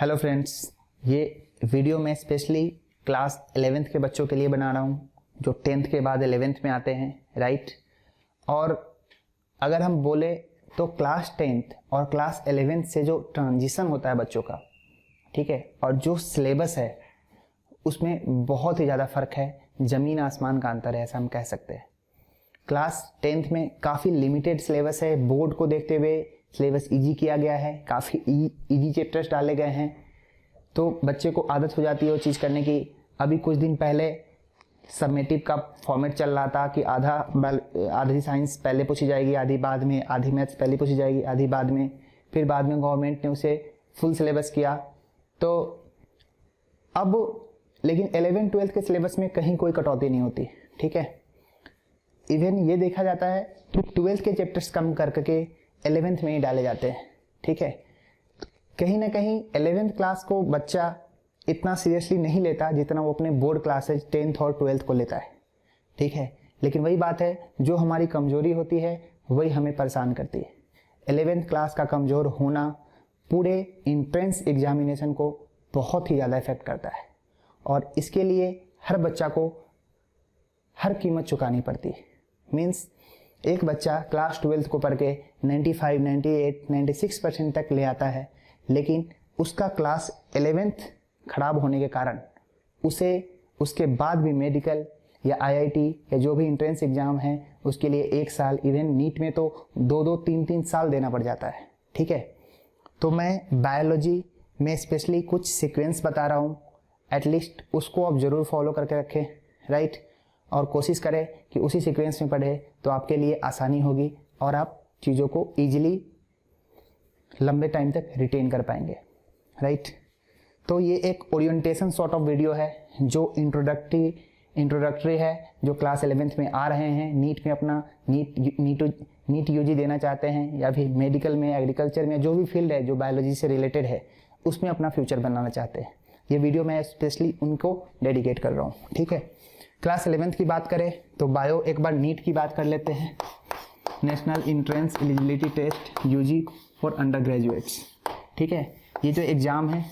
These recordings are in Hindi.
हेलो फ्रेंड्स, ये वीडियो मैं स्पेशली क्लास 11th के बच्चों के लिए बना रहा हूँ जो 10th के बाद 11th में आते हैं, राइट। और अगर हम बोले तो क्लास 10th और क्लास 11th से जो ट्रांजिशन होता है बच्चों का, ठीक है, और जो सिलेबस है उसमें बहुत ही ज़्यादा फ़र्क है, ज़मीन आसमान का अंतर है, ऐसा हम कह सकते हैं। क्लास 10th में काफ़ी लिमिटेड सिलेबस है, बोर्ड को देखते हुए सिलेबस इजी किया गया है, काफ़ी इजी चैप्टर्स डाले गए हैं, तो बच्चे को आदत हो जाती है वो चीज़ करने की। अभी कुछ दिन पहले सबमिटिव का फॉर्मेट चल रहा था कि आधी साइंस पहले पूछी जाएगी, आधी बाद में, आधी मैथ्स पहले पूछी जाएगी, आधी बाद में, फिर बाद में गवर्नमेंट ने उसे फुल सिलेबस किया। तो अब लेकिन 11-12 के सिलेबस में कहीं कोई कटौती नहीं होती, ठीक है। इवन ये देखा जाता है कि 12th के चैप्टर्स कम करके 11th में ही डाले जाते हैं, ठीक है। कहीं ना कहीं 11th क्लास को बच्चा इतना सीरियसली नहीं लेता जितना वो अपने बोर्ड क्लासेज 10th और 12th को लेता है, ठीक है। लेकिन वही बात है, जो हमारी कमजोरी होती है वही हमें परेशान करती है। 11th क्लास का कमज़ोर होना पूरे एंट्रेंस एग्जामिनेशन को बहुत ही ज़्यादा इफेक्ट करता है, और इसके लिए हर बच्चा को हर कीमत चुकानी पड़ती है। मीन्स एक बच्चा क्लास 12th को पढ़ के 95, 98, 96% तक ले आता है, लेकिन उसका क्लास 11th खराब होने के कारण उसे उसके बाद भी मेडिकल या आईआईटी या जो भी एंट्रेंस एग्जाम है उसके लिए 1 साल, इवन नीट में तो 2-2, 3-3 साल देना पड़ जाता है, ठीक है। तो मैं बायोलॉजी में स्पेशली कुछ सीक्वेंस बता रहा हूँ, एटलीस्ट उसको आप ज़रूर फॉलो करके रखें, राइट। और कोशिश करें कि उसी सीक्वेंस में पढ़े तो आपके लिए आसानी होगी और आप चीज़ों को ईजिली लंबे टाइम तक रिटेन कर पाएंगे, राइट। तो ये एक ओरिएंटेशन सॉर्ट ऑफ वीडियो है जो इंट्रोडक्टरी है, जो क्लास 11th में आ रहे हैं, नीट में अपना नीट यूजी देना चाहते हैं, या फिर मेडिकल में, एग्रीकल्चर में, जो भी फील्ड है जो बायोलॉजी से रिलेटेड है उसमें अपना फ्यूचर बनाना चाहते हैं। ये वीडियो मैं स्पेशली उनको डेडिकेट कर रहा हूँ, ठीक है। क्लास 11th की बात करें तो बायो, एक बार नीट की बात कर लेते हैं। National Entrance Eligibility Test UG for undergraduates, ठीक है। ये जो एग्ज़ाम है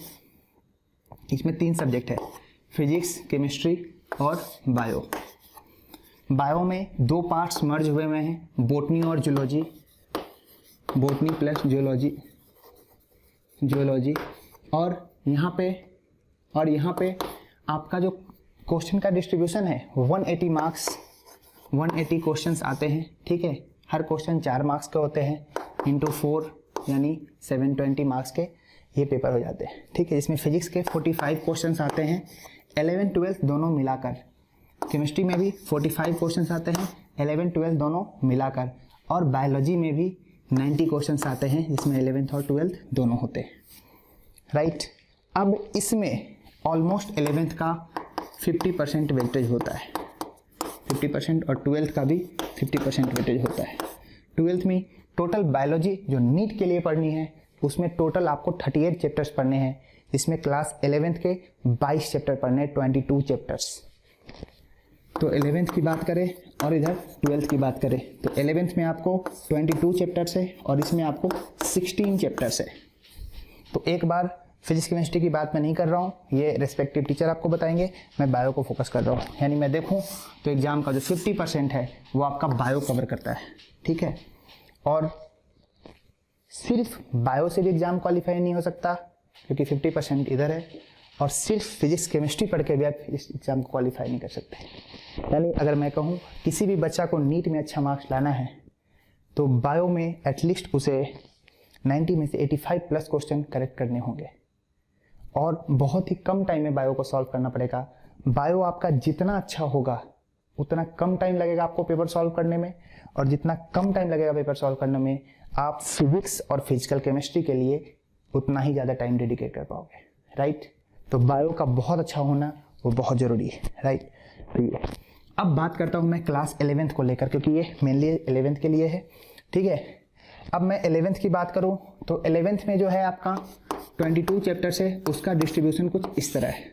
इसमें 3 सब्जेक्ट है, फिजिक्स, केमिस्ट्री और बायो। बायो में 2 पार्ट्स मर्ज हुए हैं, बोटनी और जूलॉजी, बोटनी प्लस जूलॉजी। और यहाँ पे आपका जो क्वेश्चन का डिस्ट्रीब्यूशन है 180 मार्क्स, 180 क्वेश्चंस आते हैं, ठीक है। हर क्वेश्चन 4 मार्क्स के होते हैं, इंटू 4 यानी 720 मार्क्स के ये पेपर हो जाते हैं, ठीक है। इसमें फिजिक्स के 45 क्वेश्चंस आते हैं, 11-12 दोनों मिलाकर। केमिस्ट्री में भी 45 क्वेश्चंस आते हैं, 11-12 दोनों मिलाकर। और बायोलॉजी में भी 90 क्वेश्चंस आते हैं, जिसमें 11th और 12th दोनों होते हैं, राइट। अब इसमें ऑलमोस्ट 11th का 50% वेटेज होता है, 50%, और 12th का भी 50% वेटेज होता है। 12th में टोटल बायोलॉजी जो नीट के लिए पढ़नी है उसमें टोटल आपको 38 चैप्टर्स पढ़ने हैं, जिसमें क्लास 11th के 22 चैप्टर पढ़ने हैं, 22 चैप्टर्स। तो 11th की बात करें और इधर 12th की बात करें तो 11th में आपको 22 चैप्टर्स है और इसमें आपको 16 चैप्टर्स है। तो एक बार फिजिक्स केमिस्ट्री की बात मैं नहीं कर रहा हूँ, ये रेस्पेक्टिव टीचर आपको बताएंगे, मैं बायो को फोकस कर रहा हूँ। यानी मैं देखूँ तो एग्जाम का जो 50% है वो आपका बायो कवर करता है, ठीक है। और सिर्फ बायो से भी एग्जाम क्वालिफाई नहीं हो सकता क्योंकि 50% इधर है, और सिर्फ फिजिक्स केमिस्ट्री पढ़ के भी आप इस एग्जाम को क्वालिफाई नहीं कर सकते। यानी अगर मैं कहूँ किसी भी बच्चा को नीट में अच्छा मार्क्स लाना है तो बायो में एटलीस्ट उसे 90 में से 85+ क्वेश्चन करेक्ट करने होंगे, और बहुत ही कम टाइम में बायो को सॉल्व करना पड़ेगा। बायो आपका जितना अच्छा होगा उतना कम टाइम लगेगा आपको पेपर सॉल्व करने में, और जितना कम टाइम लगेगा पेपर सॉल्व करने में आप फिजिक्स और फिजिकल केमिस्ट्री के लिए उतना ही ज़्यादा टाइम डेडिकेट कर पाओगे, राइट। तो बायो का बहुत अच्छा होना वो बहुत ज़रूरी है, राइट। तो ये अब बात करता हूँ मैं क्लास 11th को लेकर, क्योंकि ये मेनली 11th के लिए है, ठीक है। अब मैं 11th की बात करूँ तो 11th में जो है आपका 22 चैप्टर्स है, उसका डिस्ट्रीब्यूशन कुछ इस तरह है,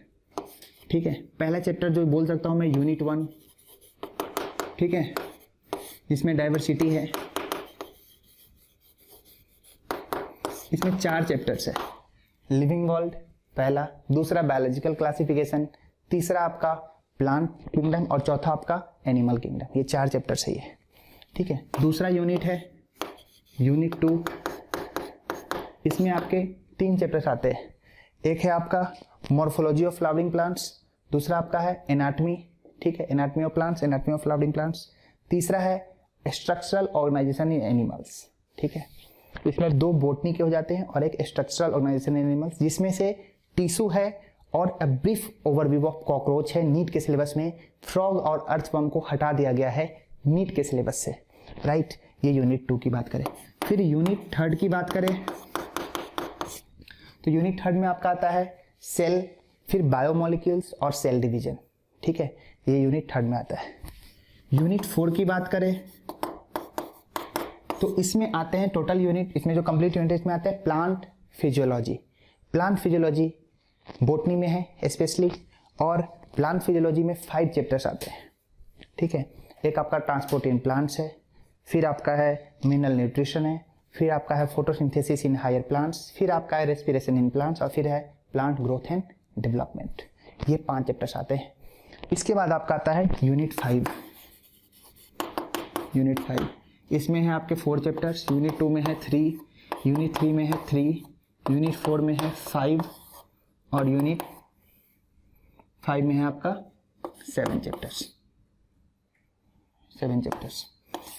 ठीक है। पहला चैप्टर जो बोल सकता हूँ मैं यूनिट 1, ठीक है, जिसमें डाइवर्सिटी है। इसमें 4 चैप्टर्स है, लिविंग वर्ल्ड, पहला, दूसरा बायोलॉजिकल क्लासिफिकेशन, तीसरा आपका प्लांट किंगडम और चौथा आपका एनिमल किंगडम। ये 4 चैप्टर सही है, ठीक है। दूसरा यूनिट है यूनिट 2, इसमें आपके 3 चैप्टर्स आते हैं। एक है आपका मॉर्फोलॉजी ऑफ फ्लावरिंग प्लांट्स, दूसरा आपका है एनाटमी, ठीक है, anatomy of plants, anatomy of flowering plants, तीसरा है स्ट्रक्चरल ऑर्गेनाइजेशन इन एनिमल्स, ठीक है। इसमें 2 बोटनी के हो जाते हैं और एक स्ट्रक्चरल ऑर्गेनाइजेशन इन एनिमल्स, जिसमें से टिश्यू है और a brief overview of cockroach है। नीट के सिलेबस में फ्रॉग और अर्थवर्म को हटा दिया गया है नीट के सिलेबस से, राइट। ये यूनिट 2 की बात करें। फिर यूनिट 3 की बात करें तो यूनिट 3 में आपका आता है सेल, फिर बायोमोलिक्यूल्स और सेल डिवीजन, ठीक है, ये यूनिट 3 में आता है। यूनिट 4 की बात करें तो इसमें आते हैं टोटल यूनिट, इसमें जो कंप्लीट यूनिट इसमें आता है plant physiology. Plant physiology botany में है स्पेशली, और प्लांट फिजियोलॉजी में 5 चैप्टर्स आते हैं, ठीक है। एक आपका ट्रांसपोर्ट इन प्लांट्स है, फिर आपका है मिनरल न्यूट्रिशन है, फिर आपका है फोटोसिंथेसिस इन हायर प्लांट्स, फिर आपका है रेस्पिरेशन इन प्लांट्स, और फिर है प्लांट ग्रोथ एंड डेवलपमेंट। ये 5 चैप्टर्स आते हैं। इसके बाद आपका आता है यूनिट 5। यूनिट 5 इसमें है आपके 4 चैप्टर्स। यूनिट 2 में है 3, यूनिट 3 में है 3, यूनिट 4 में है 5 और यूनिट 5 में है आपका 7 चैप्टर्स।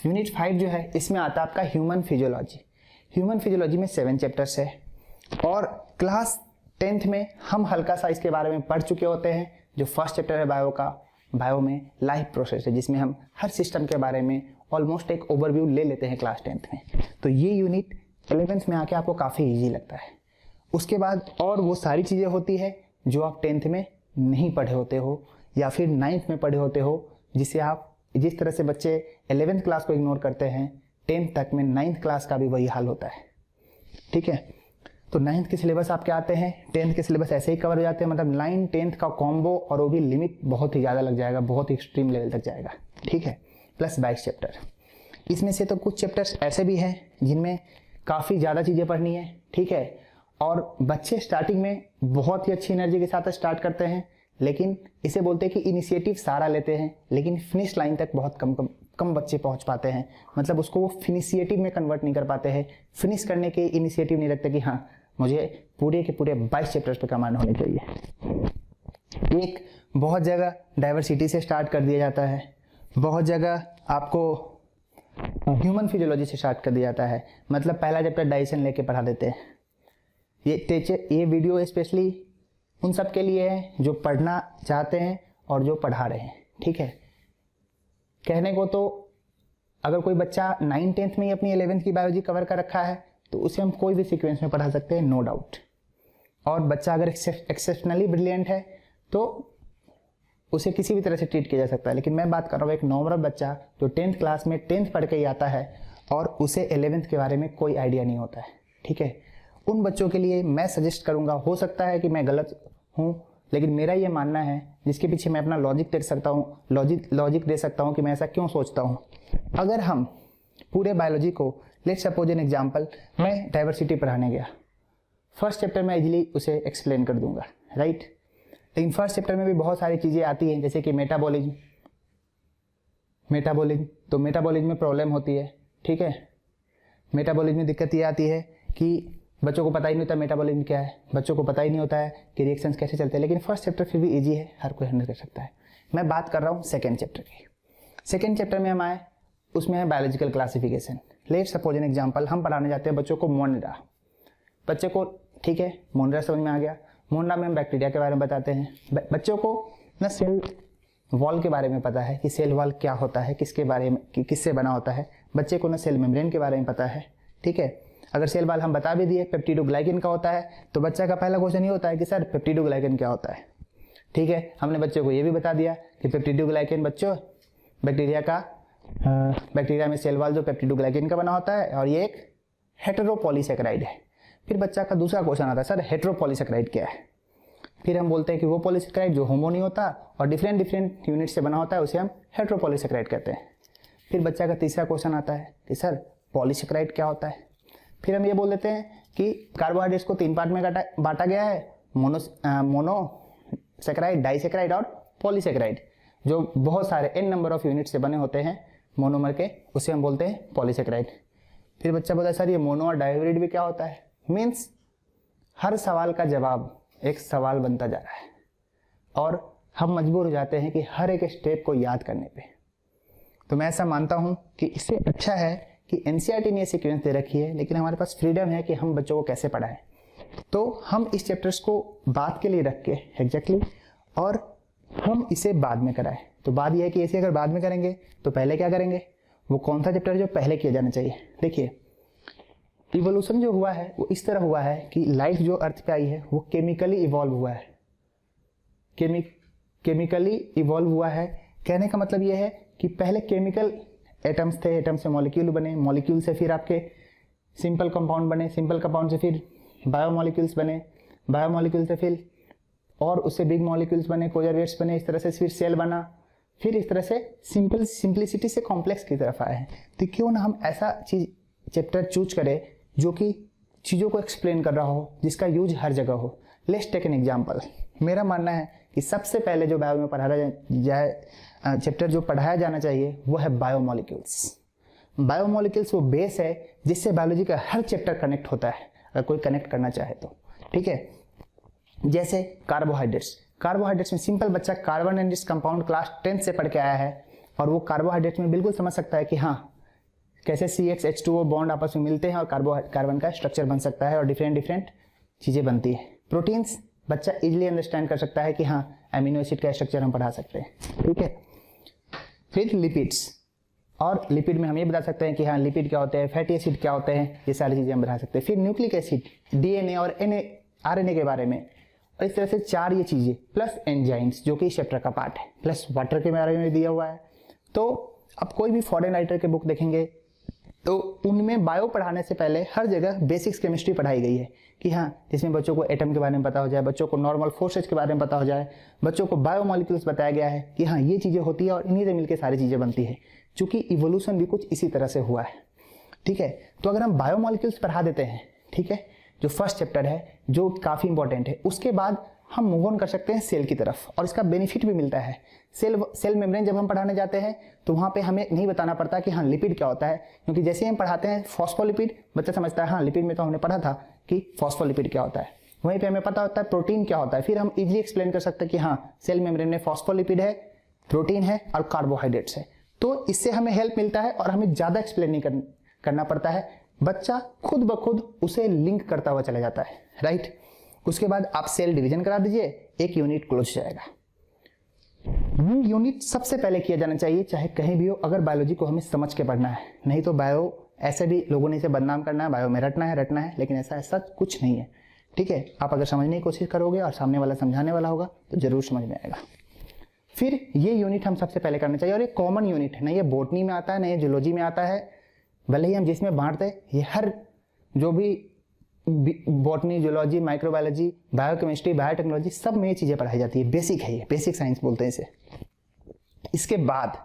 यूनिट 5 जो है इसमें आता है आपका ह्यूमन फिजियोलॉजी। ह्यूमन फिजियोलॉजी में 7 चैप्टर्स है, और क्लास 10th में हम हल्का सा इसके बारे में पढ़ चुके होते हैं। जो फर्स्ट चैप्टर है बायो का, बायो में लाइफ प्रोसेस है, जिसमें हम हर सिस्टम के बारे में ऑलमोस्ट एक ओवरव्यू ले लेते हैं क्लास 10th में। तो ये यूनिट 11th में आके आपको काफ़ी ईजी लगता है। उसके बाद और वो सारी चीज़ें होती है जो आप 10th में नहीं पढ़े होते हो या फिर 9th में पढ़े होते हो, जिसे आप जिस तरह से बच्चे 11th क्लास को इग्नोर करते हैं, 10th तक में 9th क्लास का भी वही हाल होता है, ठीक है। तो 9th के सिलेबस आपके आते हैं, 10th के सिलेबस ऐसे ही कवर हो जाते हैं, मतलब 9 10th का कॉम्बो, और वो भी लिमिट बहुत ही ज़्यादा लग जाएगा, बहुत ही एक्सट्रीम लेवल तक जाएगा, ठीक है। Plus 22 chapter. इसमें से तो कुछ चैप्टर्स ऐसे भी हैं जिनमें काफ़ी ज़्यादा चीज़ें पढ़नी है, ठीक है, और बच्चे स्टार्टिंग में बहुत ही अच्छी एनर्जी के साथ स्टार्ट करते हैं, लेकिन इसे बोलते हैं कि इनिशिएटिव सारा लेते हैं, लेकिन फिनिश लाइन तक बहुत कम बच्चे पहुंच पाते हैं। मतलब उसको वो फिनिशिएटिव में कन्वर्ट नहीं कर पाते हैं, फिनिश करने के इनिशिएटिव नहीं रखते कि हाँ मुझे पूरे के पूरे 22 चैप्टर्स पे कमांड होनी चाहिए। एक बहुत जगह डाइवर्सिटी से स्टार्ट कर दिया जाता है, बहुत जगह आपको ह्यूमन फिजियोलॉजी से स्टार्ट कर दिया जाता है, मतलब पहला चैप्टर डाइजेशन लेके पढ़ा देते हैं। ये वीडियो स्पेशली उन सब के लिए है जो पढ़ना चाहते हैं और जो पढ़ा रहे हैं, ठीक है। कहने को तो अगर कोई बच्चा 9 10th में ही अपनी 11th की बायोलॉजी कवर कर रखा है तो उसे हम कोई भी सीक्वेंस में पढ़ा सकते हैं, नो डाउट। और बच्चा अगर एक्सेप्शनली ब्रिलियंट है तो उसे किसी भी तरह से ट्रीट किया जा सकता है, लेकिन मैं बात कर रहा हूँ एक नॉर्मल बच्चा जो 10th क्लास में 10th पढ़ के ही आता है और उसे 11th के बारे में कोई आइडिया नहीं होता है, ठीक है। उन बच्चों के लिए मैं सजेस्ट करूंगा, हो सकता है कि मैं गलत हूं, लेकिन मेरा ये मानना है, जिसके पीछे मैं अपना लॉजिक दे सकता हूं, लॉजिक दे सकता हूं कि मैं ऐसा क्यों सोचता हूं। अगर हम पूरे बायोलॉजी को, लेट्स सपोज एन एग्जांपल, मैं डाइवर्सिटी पढ़ाने गया, फर्स्ट चैप्टर में इजीली उसे एक्सप्लेन कर दूंगा, राइट। लेकिन फर्स्ट चैप्टर में भी बहुत सारी चीज़ें आती हैं, जैसे कि मेटाबॉलिज्म, तो मेटाबॉलिज्म में प्रॉब्लम होती है, ठीक है। मेटाबॉलिज्म में दिक्कत ये आती है कि बच्चों को पता ही नहीं होता मेटाबॉलिज्म क्या है, बच्चों को पता ही नहीं होता है कि रिएक्शंस कैसे चलते हैं, लेकिन फर्स्ट चैप्टर फिर भी इजी है, हर कोई हैंडल कर सकता है। मैं बात कर रहा हूँ सेकेंड चैप्टर की। सेकेंड चैप्टर में हम आए, उसमें है biological classification. Let's suppose an example, हम पढ़ाने जाते हैं बच्चों को मोनरा, बच्चे को, ठीक है, मोनरा समझ में आ गया। मोनरा में हम बैक्टीरिया के बारे में बताते हैं। बच्चों को ना सेल वॉल के बारे में पता है कि सेल वॉल क्या होता है, किसके बारे में, किससे बना होता है। बच्चे को ना सेल मेम्ब्रेन के बारे में पता है, ठीक है। अगर सेल वॉल हम बता भी दिए पेप्टिडोग्लाइकन का होता है, तो बच्चा का पहला क्वेश्चन ये होता है कि सर पेप्टिडोग्लाइकन क्या होता है, ठीक है। हमने बच्चे को ये भी बता दिया कि पेप्टिडोग्लाइकन बच्चों बैक्टीरिया में सेल वॉल जो पेप्टिडोग्लाइकन का बना होता है, और ये एक हेटेरोपॉलीसेकेराइड है। फिर बच्चा का दूसरा क्वेश्चन आता है, सर हेटेरोपॉलीसेकेराइड क्या है। फिर हम बोलते हैं कि वो पॉलीसेकेराइड जो होमो नहीं होता और डिफरेंट यूनिट से बना होता है, उसे हम हेटेरोपॉलीसेकेराइड कहते हैं। फिर बच्चा का तीसरा क्वेश्चन आता है कि सर पॉलीसेकेराइड क्या होता है। फिर हम ये बोल देते हैं कि कार्बोहाइड्रेट्स को 3 पार्ट में बांटा गया है, मोनोसेकेराइड, डाइसेकेराइड और पॉलीसेकेराइड, जो बहुत सारे n नंबर ऑफ यूनिट से बने होते हैं मोनोमर के, उसे हम बोलते हैं पॉलीसेकेराइड। फिर बच्चा बोलता है सर ये मोनो और डाइहाइब्रिड भी क्या होता है? मीन्स हर सवाल का जवाब एक सवाल बनता जा रहा है और हम मजबूर हो जाते हैं कि हर एक स्टेप को याद करने पे। तो मैं ऐसा मानता हूं कि इससे अच्छा है कि एनसीईआरटी ने ये सीक्वेंस दे रखी है, लेकिन हमारे पास फ्रीडम है कि हम बच्चों को कैसे पढ़ाएं। तो हम इस चैप्टर्स को बाद के लिए रख के एग्जैक्टली और हम इसे बाद में कराएं। तो बात यह है कि ऐसे अगर बाद में करेंगे तो पहले क्या करेंगे, वो कौन सा चैप्टर जो पहले किया जाना चाहिए। देखिए इवोल्यूशन जो हुआ है वो इस तरह हुआ है कि लाइफ जो अर्थ पे आई है वो केमिकली इवॉल्व हुआ है। केमिकली इवॉल्व हुआ है, कहने का मतलब ये है कि पहले केमिकल एटम्स थे, एटम से मॉलिक्यूल बने, मॉलिक्यूल से फिर आपके सिंपल कंपाउंड बने, सिंपल कंपाउंड से फिर बायोमॉलिक्यूल्स बने, बायोमॉलिक्यूल से फिर और उससे बिग मॉलिक्यूल्स बने, कोजर्वेट्स बने, इस तरह से फिर सेल बना, फिर इस तरह से सिंपलिसिटी से कॉम्प्लेक्स की तरफ आए हैं। तो क्यों ना हम ऐसा चीज चैप्टर चूज करें जो कि चीज़ों को एक्सप्लेन कर रहा हो, जिसका यूज हर जगह हो। Let's take an example. मेरा मानना है कि सबसे पहले जो बायो में पढ़ाया जाए चैप्टर जो पढ़ाया जाना चाहिए वो है बायोमॉलिक्यूल्स। बायोमॉलिक्यूल्स वो बेस है जिससे बायोलॉजी का हर चैप्टर कनेक्ट होता है, अगर कोई कनेक्ट करना चाहे तो। ठीक है, जैसे कार्बोहाइड्रेट्स में सिंपल बच्चा कार्बन एंड कंपाउंड क्लास 10 से पढ़ के आया है और वो कार्बोहाइड्रेट्स में बिल्कुल समझ सकता है कि हाँ कैसे CH2O बॉन्ड आपस में मिलते हैं और कार्बन का स्ट्रक्चर बन सकता है और डिफरेंट चीजें बनती है। प्रोटीन्स बच्चा इजीली अंडरस्टैंड कर सकता है कि हाँ एमिनो एसिड का स्ट्रक्चर हम पढ़ा सकते हैं। ठीक है, फिर लिपिड्स, और लिपिड में हम ये बता सकते हैं कि हाँ लिपिड क्या होते हैं, फैटी एसिड क्या होते हैं, ये सारी चीजें हम बता सकते हैं। फिर न्यूक्लिक एसिड, DNA और RNA के बारे में, और इस तरह से 4 ये चीजें, प्लस एंजाइम्स जो कि इस चैप्टर का पार्ट है, प्लस वाटर के बारे में दिया हुआ है। तो अब कोई भी फॉरेन राइटर के बुक देखेंगे तो उनमें बायो पढ़ाने से पहले हर जगह बेसिक्स केमिस्ट्री पढ़ाई गई है कि हाँ जिसमें बच्चों को एटम के बारे में पता हो जाए, बच्चों को नॉर्मल फोर्सेज के बारे में पता हो जाए, बच्चों को बायोमॉलिक्यूल्स बताया गया है कि हाँ ये चीजें होती है और इन्हीं से मिलकर सारी चीजें बनती है, क्योंकि इवोल्यूशन भी कुछ इसी तरह से हुआ है। ठीक है, तो अगर हम बायोमॉलिक्यूल्स पढ़ा देते हैं, ठीक है, जो फर्स्ट चैप्टर है जो काफी इंपॉर्टेंट है, उसके बाद हम मूव ऑन कर सकते हैं सेल की तरफ, और इसका बेनिफिट भी मिलता है। सेल मेम्ब्रेन जब हम पढ़ाने जाते हैं तो वहां पे हमें नहीं बताना पड़ता कि हाँ लिपिड क्या होता है, क्योंकि जैसे हम पढ़ाते हैं फॉस्फोलिपिड, बच्चा समझता है हाँ लिपिड में तो हमने पढ़ा था कि फॉस्फोलिपिड क्या होता है, वहीं पे हमें पता होता है प्रोटीन क्या होता है। फिर हम इजीली एक्सप्लेन कर सकते हैं कि हाँ सेल मेम्ब्रेन में फॉस्फोलिपिड है, प्रोटीन है और कार्बोहाइड्रेट्स है। तो इससे हमें हेल्प मिलता है और हमें ज्यादा एक्सप्लेन नहीं करना पड़ता है, बच्चा खुद ब खुद उसे लिंक करता हुआ चला जाता है। राइट, उसके बाद आप सेल डिवीजन करा दीजिए, एक यूनिट क्लोज जाएगा। ये यूनिट सबसे पहले किया जाना चाहिए चाहे कहीं भी हो, अगर बायोलॉजी को हमें समझ के पढ़ना है। नहीं तो बायो ऐसे भी लोगों ने इसे बदनाम करना है, बायो में रटना है, लेकिन ऐसा कुछ नहीं है। ठीक है, आप अगर समझने की कोशिश करोगे और सामने वाला समझाने वाला होगा तो जरूर समझ में आएगा। फिर ये यूनिट हम सबसे पहले करना चाहिए, और ये कॉमन यूनिट है, ना ये बॉटनी में आता है, ना ये जूलॉजी में आता है, भले ही हम जिसमें बांटते हैं, ये हर जो भी botany, zoology, microbiology, biochemistry, biotechnology, सब में ये चीजें पढ़ाई जाती है। बेसिक है, ये बेसिक साइंस बोलते हैं इसे। इसके बाद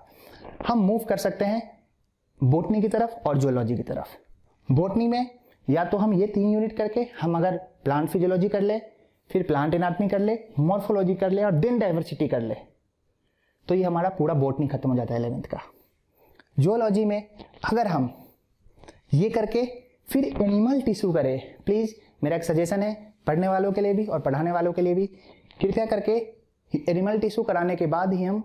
हम मूव कर सकते हैं बॉटनी की तरफ और जूलॉजी की तरफ। बॉटनी में या तो हम ये 3 यूनिट करके हम अगर प्लांट फिजियोलॉजी कर ले, फिर प्लांट एनाटॉमी कर ले, मॉर्फोलॉजी कर ले और देन डाइवर्सिटी कर ले, तो ये हमारा पूरा बॉटनी खत्म हो जाता है 11th का। जूलॉजी में अगर हम ये करके फिर एनिमल टिश्यू करें, प्लीज मेरा एक सजेशन है पढ़ने वालों के लिए भी और पढ़ाने वालों के लिए भी, कृपया करके एनिमल टिश्यू कराने के बाद ही हम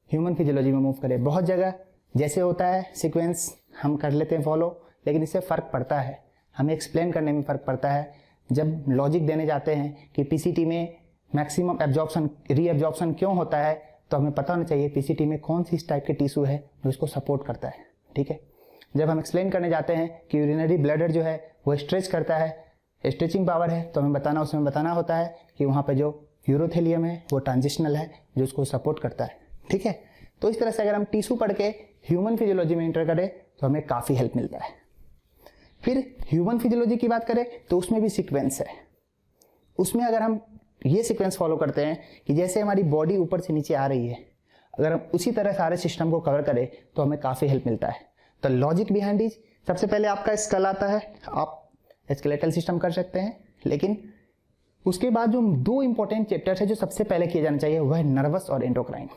ह्यूमन फिजियोलॉजी में मूव करें। बहुत जगह जैसे होता है सीक्वेंस हम कर लेते हैं फॉलो, लेकिन इससे फर्क पड़ता है, हमें एक्सप्लेन करने में फर्क पड़ता है। जब लॉजिक देने जाते हैं कि पीसीटी में मैक्सिमम एब्जॉर्प्शन रीएब्जॉर्प्शन क्यों होता है, तो हमें पता होना चाहिए पीसीटी में कौन सी इस टाइप के टिश्यू है जो इसको सपोर्ट करता है। ठीक है, जब हम एक्सप्लेन करने जाते हैं कि यूरिनरी ब्लैडर जो है वो स्ट्रेच करता है, स्ट्रेचिंग पावर है, तो हमें उसमें बताना होता है कि वहाँ पे जो यूरोथेलियम है वो ट्रांजिशनल है जो उसको सपोर्ट करता है। ठीक है, तो इस तरह से अगर हम टिश्यू पढ़ के ह्यूमन फिजियोलॉजी में इंटर करें तो हमें काफ़ी हेल्प मिलता है। फिर ह्यूमन फिजियोलॉजी की बात करें तो उसमें भी सीक्वेंस है। उसमें अगर हम ये सीक्वेंस फॉलो करते हैं कि जैसे हमारी बॉडी ऊपर से नीचे आ रही है, अगर हम उसी तरह सारे सिस्टम को कवर करें तो हमें काफ़ी हेल्प मिलता है। तो लॉजिक बिहाइंड इज, सबसे पहले आपका स्कल आता है, आप स्केलेटल सिस्टम कर सकते हैं, लेकिन उसके बाद जो दो इंपॉर्टेंट चैप्टर्स है जो सबसे पहले किए जाने चाहिए वह है नर्वस और एंडोक्राइन।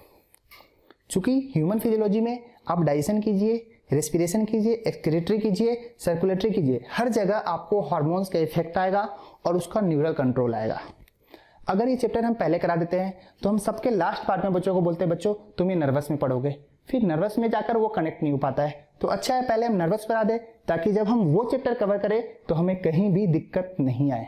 चूंकि ह्यूमन फिजियोलॉजी में आप डाइजेशन कीजिए, रेस्पिरेशन कीजिए, एक्सक्रीटरी कीजिए, सर्कुलेटरी कीजिए, हर जगह आपको हार्मोन्स का इफेक्ट आएगा और उसका न्यूरल कंट्रोल आएगा। अगर ये चैप्टर हम पहले करा देते हैं तो हम सबके लास्ट पार्ट में बच्चों को बोलते हैं बच्चों तुम ये नर्वस में पढ़ोगे, फिर नर्वस में जाकर वो कनेक्ट नहीं हो पाता है। तो अच्छा है पहले हम नर्वस करा दें ताकि जब हम वो चैप्टर कवर करें तो हमें कहीं भी दिक्कत नहीं आए,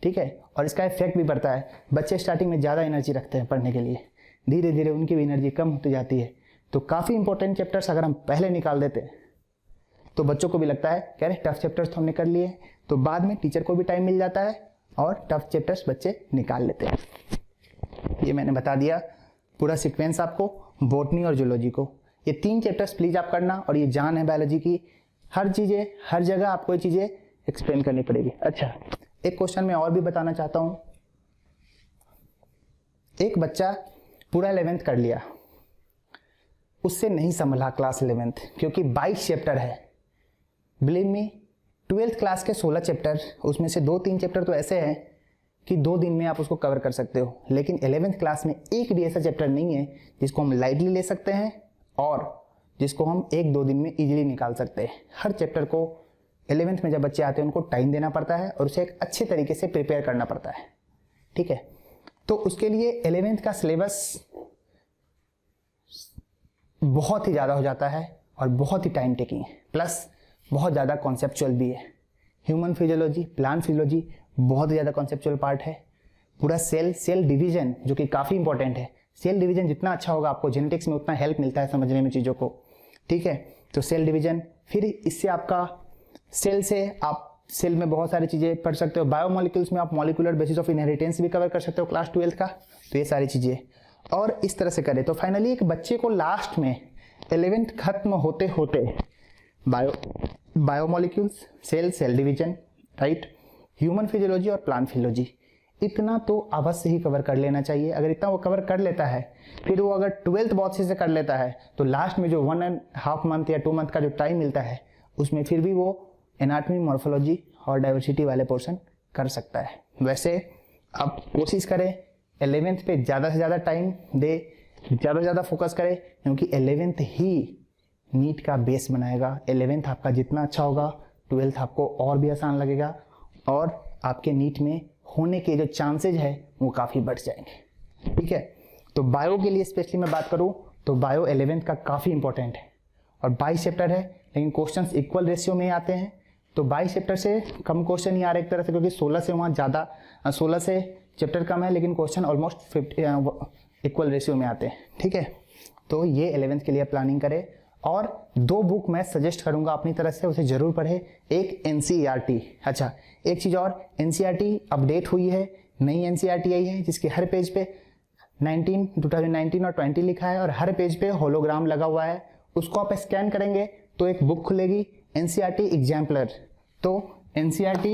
ठीक है। और इसका इफेक्ट भी बढ़ता है। बच्चे स्टार्टिंग में ज़्यादा एनर्जी रखते हैं पढ़ने के लिए, धीरे धीरे उनकी भी एनर्जी कम होती जाती है। तो काफ़ी इंपॉर्टेंट चैप्टर्स अगर हम पहले निकाल देते हैं तो बच्चों को भी लगता है कह रहे टफ चैप्टर्स तो हमने कर लिए, तो बाद में टीचर को भी टाइम मिल जाता है और टफ चैप्टर्स बच्चे निकाल लेते हैं। ये मैंने बता दिया पूरा सीक्वेंस आपको, बॉटनी और जूलॉजी को। ये 3 चैप्टर्स प्लीज आप करना, और ये जान है बायोलॉजी की, हर चीज़ें हर जगह आपको ये चीज़ें एक्सप्लेन करनी पड़ेगी। अच्छा, एक क्वेश्चन मैं और भी बताना चाहता हूँ। एक बच्चा पूरा 11th कर लिया, उससे नहीं संभला क्लास 11th क्योंकि 22 चैप्टर है। बिलीव मी, 12th क्लास के 16 चैप्टर, उसमें से 2-3 चैप्टर तो ऐसे हैं कि 2 दिन में आप उसको कवर कर सकते हो, लेकिन 11th क्लास में एक भी ऐसा चैप्टर नहीं है जिसको हम लाइटली ले सकते हैं और जिसको हम 1-2 दिन में इजीली निकाल सकते हैं। हर चैप्टर को 11th में जब बच्चे आते हैं उनको टाइम देना पड़ता है और उसे एक अच्छे तरीके से प्रिपेयर करना पड़ता है, ठीक है। तो उसके लिए 11th का सिलेबस बहुत ही ज़्यादा हो जाता है और बहुत ही टाइम टेकिंग है, प्लस बहुत ज़्यादा कॉन्सेप्चुअल भी है। ह्यूमन फिजियोलॉजी, प्लांट फिजियोलॉजी बहुत ज़्यादा कॉन्सेप्चुअल पार्ट है। पूरा सेल डिवीजन जो कि काफ़ी इंपॉर्टेंट है। सेल डिवीजन जितना अच्छा होगा आपको जेनेटिक्स में उतना हेल्प मिलता है समझने में चीज़ों को, ठीक है। तो सेल डिवीजन, फिर इससे आपका सेल से आप सेल में बहुत सारी चीज़ें पढ़ सकते हो। बायोमोलिक्यूल्स में आप मॉलिक्यूलर बेसिस ऑफ इनहेरिटेंस भी कवर कर सकते हो क्लास 12th का। तो ये सारी चीज़ें और इस तरह से करें तो फाइनली एक बच्चे को लास्ट में 11th खत्म होते होते biomolecules, cell division, right, human physiology और प्लांट फिजियोलॉजी, इतना तो अवश्य ही कवर कर लेना चाहिए। अगर इतना वो कवर कर लेता है, फिर वो अगर 12th बहुत अच्छे से कर लेता है तो लास्ट में जो 1.5 मंथ या 2 मंथ का जो टाइम मिलता है उसमें फिर भी वो एनाटॉमी, मॉर्फोलॉजी और डाइवर्सिटी वाले पोर्शन कर सकता है। वैसे अब कोशिश करें 11th पे ज़्यादा से ज़्यादा टाइम दे, ज़्यादा से ज़्यादा फोकस करें, क्योंकि 11th ही नीट का बेस बनाएगा। 11th आपका जितना अच्छा होगा 12th आपको और भी आसान लगेगा और आपके नीट में होने के जो चांसेज है वो काफ़ी बढ़ जाएंगे, ठीक है। तो बायो के लिए स्पेशली मैं बात करूँ तो बायो 11th का काफ़ी इंपॉर्टेंट है और 22 चैप्टर है, लेकिन क्वेश्चंस इक्वल रेशियो में आते हैं। तो 22 चैप्टर से कम क्वेश्चन ही आ रहे एक तरह से, क्योंकि 16 से वहाँ ज़्यादा, 16 से चैप्टर कम है लेकिन क्वेश्चन ऑलमोस्ट 50 इक्वल रेशियो में आते हैं, ठीक है। तो ये 11th के लिए प्लानिंग करें और 2 बुक मैं सजेस्ट करूंगा अपनी तरफ से, उसे जरूर पढ़े। एक NCERT, अच्छा एक चीज़ और, NCERT अपडेट हुई है, नई NCERT आई है जिसके हर पेज पे 2019 और 20 लिखा है और हर पेज पे होलोग्राम लगा हुआ है। उसको आप स्कैन करेंगे तो एक बुक खुलेगी NCERT एग्जाम्पलर। तो NCERT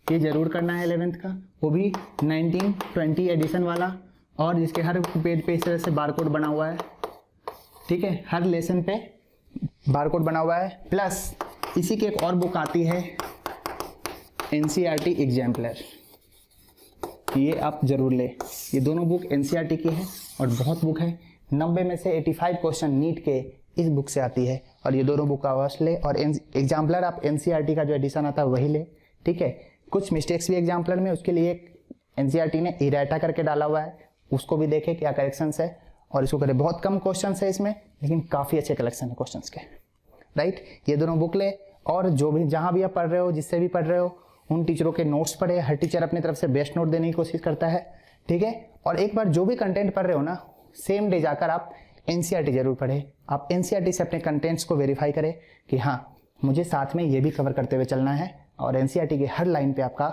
ये जरूर करना है 11th का, वो भी 1920 एडिशन वाला, और जिसके हर पेज पे इस तरह से बारकोड बना हुआ है, ठीक है। हर लेसन पे बारकोड बना हुआ है। प्लस इसी की एक और बुक आती है NCERT एग्जाम्पलर, ये आप जरूर ले। ये दोनों बुक NCERT की है और बहुत बुक है, 90 में से 85 क्वेश्चन नीट के इस बुक से आती है और ये दोनों बुक अवश्य ले। और एग्जाम्पलर आप NCERT का जो एडिशन आता है वही ले, ठीक है। कुछ मिस्टेक्स भी एग्जाम्पलर में, उसके लिए NCERT ने इराटा करके डाला हुआ है, उसको भी देखें क्या करेक्शंस है और इसको करें। बहुत कम क्वेश्चंस है इसमें लेकिन काफ़ी अच्छे कलेक्शन है क्वेश्चंस के, राइट। ये दोनों बुक ले और जो भी जहाँ भी आप पढ़ रहे हो, जिससे भी पढ़ रहे हो, उन टीचरों के नोट्स पढ़े। हर टीचर अपनी तरफ से बेस्ट नोट देने की कोशिश करता है, ठीक है। और एक बार जो भी कंटेंट पढ़ रहे हो ना, सेम डे जाकर आप NCERT जरूर पढ़े। आप NCERT से अपने कंटेंट्स को वेरीफाई करें कि हाँ मुझे साथ में ये भी कवर करते हुए चलना है, और NCERT के हर लाइन पे आपका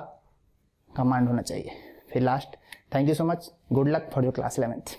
कमांड होना चाहिए। फिर last, thank you so much, good luck for your class 11th।